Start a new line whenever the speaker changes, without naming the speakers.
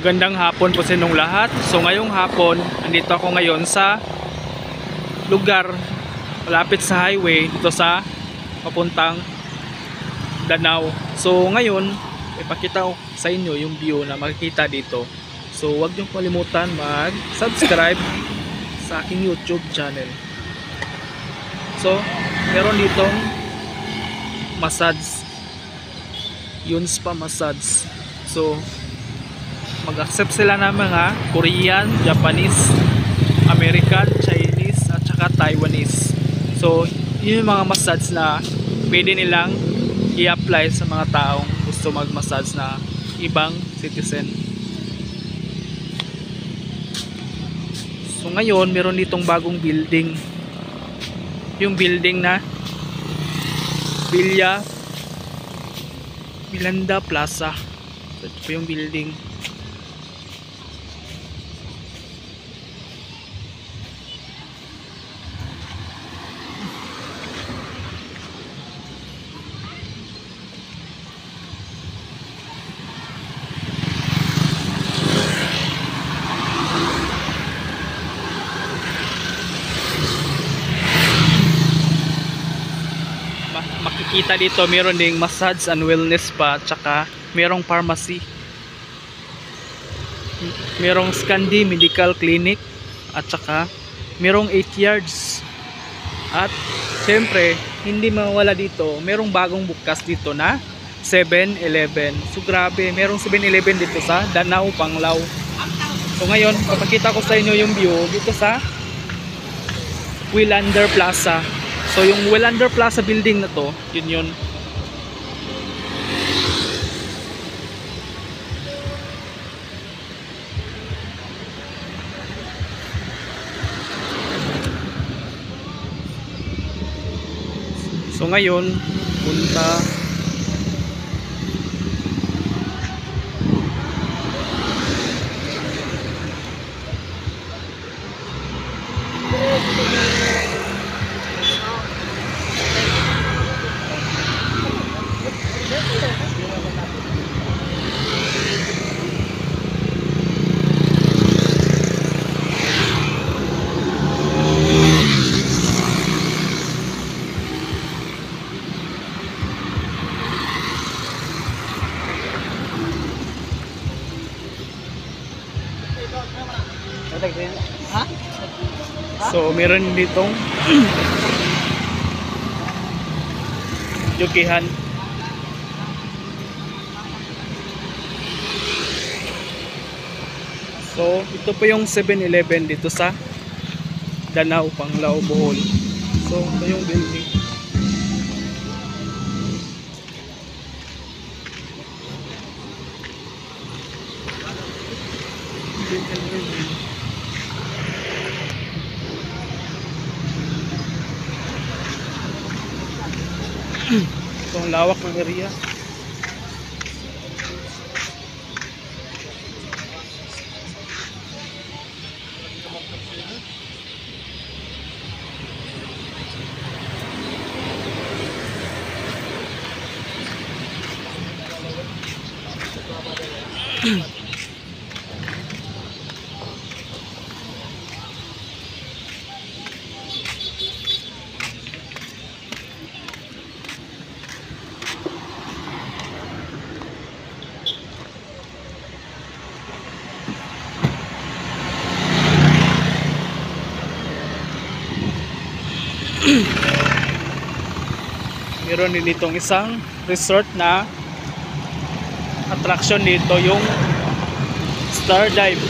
Magandang hapon po sa inyong lahat. So ngayong hapon, andito ako ngayon sa lugar malapit sa highway dito sa papuntang Danau. So ngayon, ipakita ko sa inyo yung view na makikita dito. So huwag niyo kalimutan mag-subscribe sa aking YouTube channel. So meron ditong massage, yun spa massage. So mag-accept sila ng mga Korean, Japanese, American, Chinese at saka Taiwanese. So yun yung mga massage na pwede nilang i-apply sa mga taong gusto mag-massage na ibang citizen. So ngayon meron ditong bagong building, yung building na Vilanda Plaza. So, ito po yung building. Makikita dito meron ding massage and wellness spa, tsaka merong pharmacy, merong Scandi Medical Clinic, at tsaka merong 8 yards. At syempre hindi mawala dito, merong bagong bukas dito na 7-Eleven. So grabe, merong 7-Eleven dito sa Danau, Panglao. So ngayon papakita ko sa inyo yung view dito sa Vilanda Plaza. So yung Vilanda Plaza building na to, yun. So ngayon, punta so meron ditong jokihan. So ito po yung 7-Eleven dito sa Danau, Panglao, Bohol. So ito yung building. Ito ang lawak ng area. Meron din ditong isang resort na attraction dito, yung Star Dive.